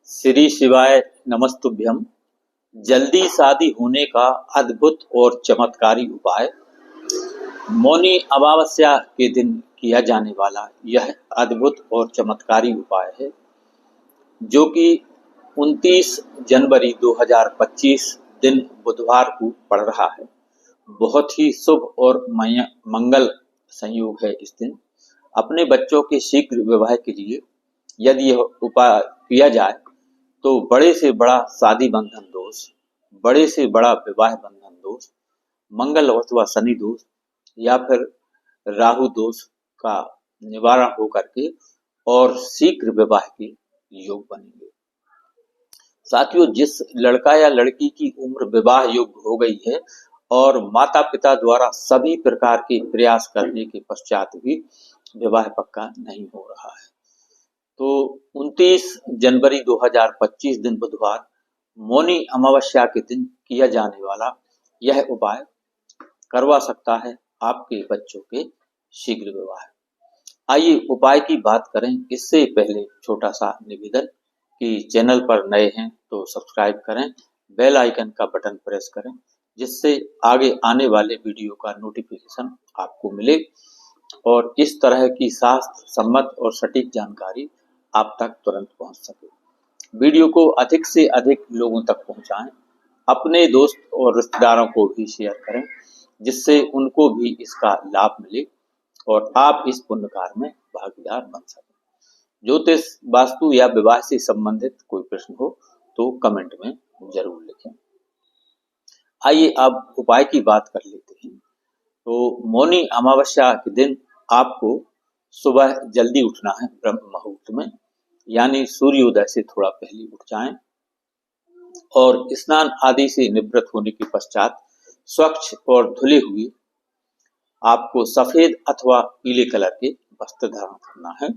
श्री शिवाय नमस्तुभ्यम। जल्दी शादी होने का अद्भुत और चमत्कारी उपाय। मौनी अमावस्या के दिन किया जाने वाला यह अद्भुत और चमत्कारी उपाय है, जो कि 29 जनवरी 2025 दिन बुधवार को पड़ रहा है। बहुत ही शुभ और मंगल संयोग है इस दिन। अपने बच्चों के शीघ्र विवाह के लिए यदि यह उपाय किया जाए तो बड़े से बड़ा शादी बंधन दोष, बड़े से बड़ा विवाह बंधन दोष, मंगल अथवा शनि दोष या फिर राहु दोष का निवारण हो करके और शीघ्र विवाह के योग बनेंगे। साथियों, जिस लड़का या लड़की की उम्र विवाह योग्य हो गई है और माता पिता द्वारा सभी प्रकार के प्रयास करने के पश्चात भी विवाह पक्का नहीं हो रहा है, तो 29 जनवरी 2025 दिन बुधवार मौनी अमावस्या के दिन किया जाने वाला यह उपाय करवा सकता है आपके बच्चों के शीघ्र विवाह। आइए उपाय की बात करें। इससे पहले छोटा सा निवेदन कि चैनल पर नए हैं तो सब्सक्राइब करें, बेल आइकन का बटन प्रेस करें, जिससे आगे आने वाले वीडियो का नोटिफिकेशन आपको मिले और इस तरह की शास्त्र सम्मत और सटीक जानकारी आप तक तुरंत पहुंच सके। वीडियो को अधिक से अधिक लोगों तक पहुंचाएं, अपने दोस्त और रिश्तेदारों को भी शेयर करें, जिससे उनको भी इसका लाभ मिले और आप इस पुण्य कार्य में भागीदार बन सकें। ज्योतिष, वास्तु या विवाह से संबंधित कोई प्रश्न हो तो कमेंट में जरूर लिखें। आइए अब उपाय की बात कर लेते हैं। तो मौनी अमावस्या के दिन आपको सुबह जल्दी उठना है, ब्रह्म मुहूर्त में, यानी सूर्योदय से थोड़ा पहले उठ जाएं और स्नान आदि से निवृत्त होने के पश्चात स्वच्छ और धुले हुए आपको सफेद अथवा पीले कलर के वस्त्र धारण करना है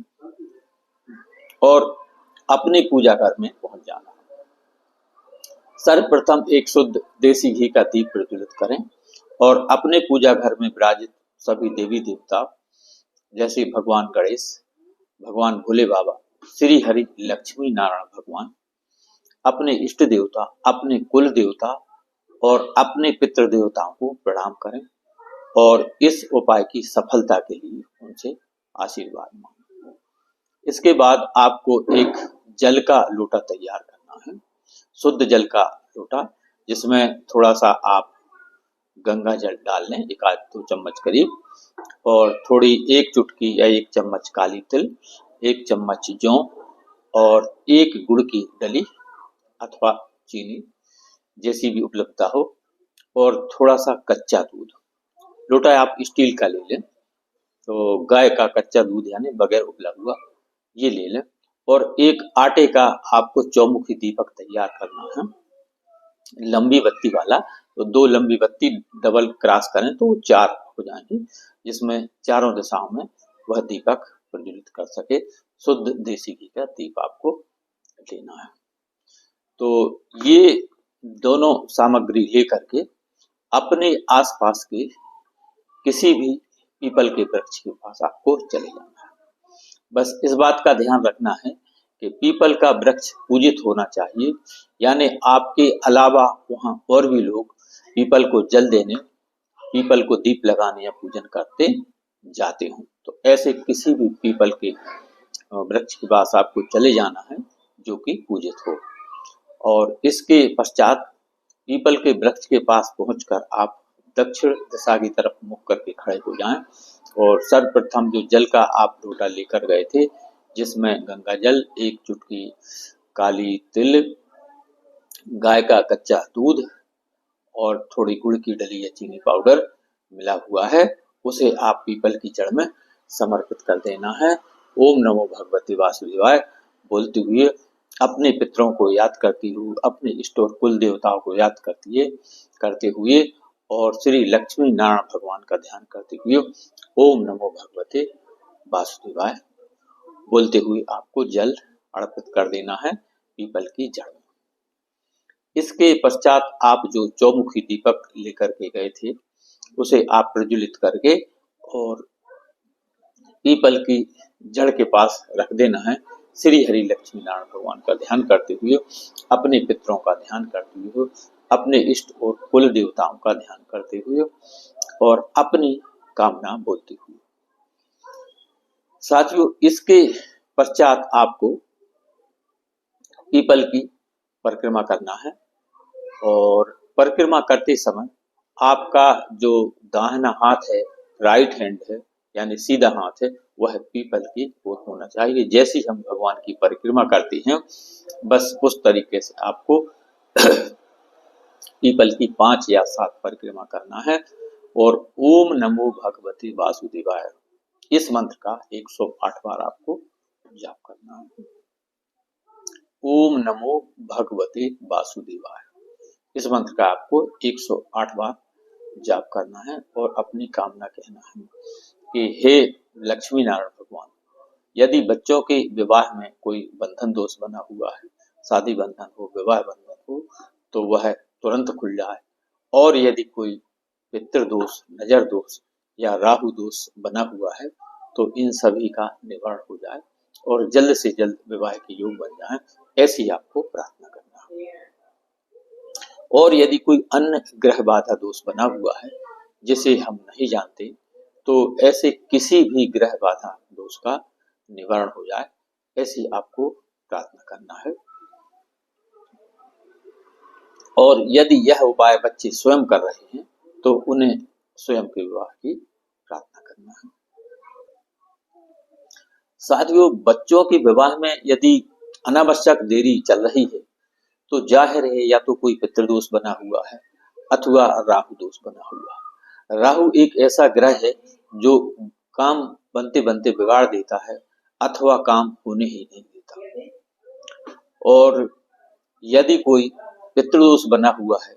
और अपने पूजा घर में पहुंच जाना है। सर्वप्रथम एक शुद्ध देसी घी का दीप प्रज्वलित करें और अपने पूजा घर में विराजित सभी देवी देवता जैसे भगवान गणेश, भगवान भोले बाबा, श्री हरि लक्ष्मी नारायण भगवान, अपने इष्ट देवता, अपने कुल देवता और अपने पितृ देवताओं को प्रणाम करें और इस उपाय की सफलता के लिए उनसे आशीर्वाद मांगें। इसके बाद आपको एक जल का लोटा तैयार करना है, शुद्ध जल का लोटा, जिसमें थोड़ा सा आप गंगा जल डाल लें, 1-2 चम्मच करीब, और थोड़ी 1 चुटकी या 1 चम्मच काली तिल, 1 चम्मच जौ और 1 गुड़ की डली अथवा चीनी जैसी भी उपलब्धता हो, और थोड़ा सा कच्चा दूध। लोटा आप स्टील का ले लें, तो गाय का कच्चा दूध यानी बगैर उबला हुआ ये ले लें, और एक आटे का आपको चौमुखी दीपक तैयार करना है, लंबी बत्ती वाला। तो 2 लंबी बत्ती डबल क्रॉस करें तो 4 हो जाएंगी, जिसमें चारों दिशाओं में वह दीपक प्रज्वलित कर सके। शुद्ध देसी घी का दीप आपको लेना है। तो ये दोनों सामग्री लेकर के अपने आसपास के किसी भी पीपल के वृक्ष के पास आपको चले जाना है। बस इस बात का ध्यान रखना है कि पीपल का वृक्ष पूजित होना चाहिए, यानी आपके अलावा वहां और भी लोग पीपल को जल देने, पीपल को दीप लगाने या पूजन करते जाते हों। तो ऐसे किसी भी पीपल के वृक्ष के पास आपको चले जाना है जो कि पूजित हो, और इसके पश्चात पीपल के वृक्ष के पास पहुंचकर आप दक्षिण दिशा की तरफ मुख करके खड़े हो जाएं और सर्वप्रथम जो जल का आप लोटा लेकर गए थे, जिसमें गंगा जल, 1 चुटकी काली तिल, गाय का कच्चा दूध और थोड़ी गुड़ की डली या चीनी पाउडर मिला हुआ है, उसे आप पीपल की जड़ में समर्पित कर देना है। ओम नमो भगवते वासुदेवाय बोलते हुए, अपने पितरों को याद करती हुए, अपने इष्ट और कुल देवताओं को याद करते हुए और श्री लक्ष्मी नारायण भगवान का ध्यान करते हुए ओम नमो भगवते वासुदेवाय बोलते हुए आपको जल अर्पित कर देना है पीपल की जड़ में। इसके पश्चात आप जो चौमुखी दीपक लेकर के गए थे उसे आप प्रज्वलित करके और पीपल की जड़ के पास रख देना है। श्री हरि लक्ष्मी नारायण भगवान का ध्यान करते हुए, अपने पितरों का ध्यान करते हुए, अपने इष्ट और कुल देवताओं का ध्यान करते हुए और अपनी कामना बोलते हुए। साथियों, इसके पश्चात आपको पीपल की परिक्रमा करना है और परिक्रमा करते समय आपका जो दाहिना हाथ है, राइट हैंड है, यानी सीधा हाथ है, वह पीपल की ओर होना चाहिए। जैसे हम भगवान की परिक्रमा करते हैं, बस उस तरीके से आपको पीपल की 5 या 7 परिक्रमा करना है और ओम नमो भगवते वासुदेवाय, इस मंत्र का 108 बार आपको जाप करना है। ओम नमो भगवते वासुदेवाय, इस मंत्र का आपको 108 बार जाप करना है और अपनी कामना कहना है कि हे लक्ष्मी नारायण भगवान, यदि बच्चों के विवाह में कोई बंधन दोष बना हुआ है, शादी बंधन हो, विवाह बंधन हो, तो वह तुरंत खुल जाए। और यदि कोई पितृ दोष, नजर दोष या राहु दोष बना हुआ है, तो इन सभी का निवारण हो जाए और जल्द से जल्द विवाह के योग बन जाए, ऐसी आपको प्रार्थना करना है। और यदि कोई अन्य ग्रह बाधा दोष बना हुआ है जिसे हम नहीं जानते, तो ऐसे किसी भी ग्रह बाधा दोष का निवारण हो जाए, ऐसी आपको प्रार्थना करना है। और यदि यह उपाय बच्चे स्वयं कर रहे हैं, तो उन्हें स्वयं के विवाह की प्रार्थना करना है। साथियों, बच्चों के विवाह में यदि अनावश्यक देरी चल रही है, तो जाहिर है या तो कोई पितृदोष बना हुआ है अथवा राहु दोष बना हुआ है। राहु एक ऐसा ग्रह है जो काम बनते बनते बिगाड़ देता है अथवा काम होने ही नहीं देता। और यदि कोई पितृदोष बना हुआ है,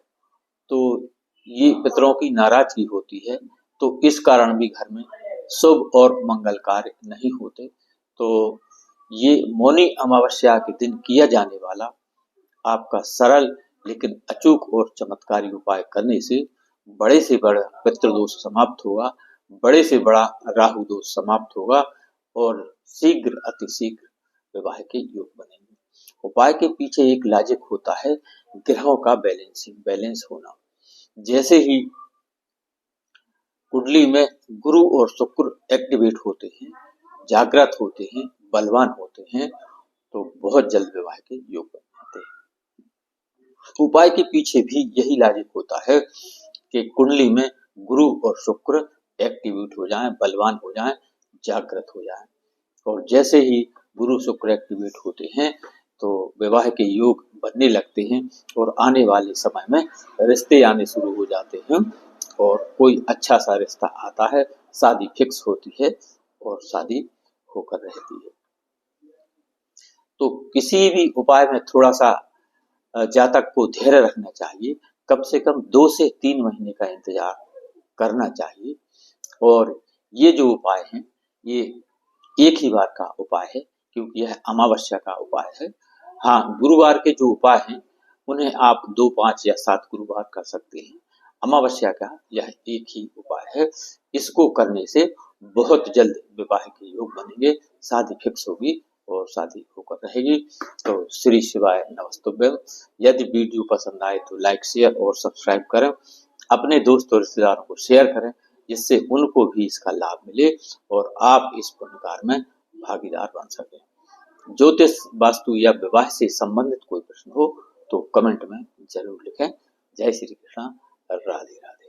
तो ये पितरों की नाराजगी होती है, तो इस कारण भी घर में शुभ और मंगल कार्य नहीं होते। तो ये मौनी अमावस्या के दिन किया जाने वाला आपका सरल लेकिन अचूक और चमत्कारी उपाय करने से बड़े से बड़ा पितृदोष समाप्त होगा, बड़े से बड़ा राहु दोष समाप्त होगा और शीघ्र अतिशीघ्र विवाह के योग बनेंगे। उपाय के पीछे एक लॉजिक होता है, ग्रहों का बैलेंस होना। जैसे ही कुंडली में गुरु और शुक्र एक्टिवेट होते हैं, जागृत होते हैं, बलवान होते हैं, तो बहुत जल्द विवाह के योग बन जाते हैं। उपाय के पीछे भी यही लॉजिक होता है कि कुंडली में गुरु और शुक्र एक्टिवेट हो जाएं, बलवान हो जाएं, जागृत हो जाएं। और जैसे ही गुरु शुक्र एक्टिवेट होते हैं, तो विवाह के योग बनने लगते हैं और आने वाले समय में रिश्ते आने शुरू हो जाते हैं और कोई अच्छा सा रिश्ता आता है, शादी फिक्स होती है और शादी होकर रहती है। तो किसी भी उपाय में थोड़ा सा जातक को धैर्य रखना चाहिए, कम से कम 2 से 3 महीने का इंतजार करना चाहिए। और ये जो उपाय हैं, ये एक ही बार का उपाय है, क्योंकि यह अमावस्या का उपाय है। हाँ, गुरुवार के जो उपाय हैं, उन्हें आप 2, 5 या 7 गुरुवार कर सकते हैं। अमावस्या का यह एक ही उपाय है। इसको करने से बहुत जल्द विवाह के योग बनेंगे, शादी फिक्स होगी और शादी होकर रहेगी। तो श्री शिवाय नमस्तुभ्यम। यदि वीडियो पसंद आए तो लाइक, शेयर और सब्सक्राइब करें। अपने दोस्त और रिश्तेदारों को शेयर करें, जिससे उनको भी इसका लाभ मिले और आप इस पुण्य कार्य में भागीदार बन सकें। ज्योतिष, वास्तु या विवाह से संबंधित कोई प्रश्न हो तो कमेंट में जरूर लिखें। जय श्री कृष्ण, राधे राधे।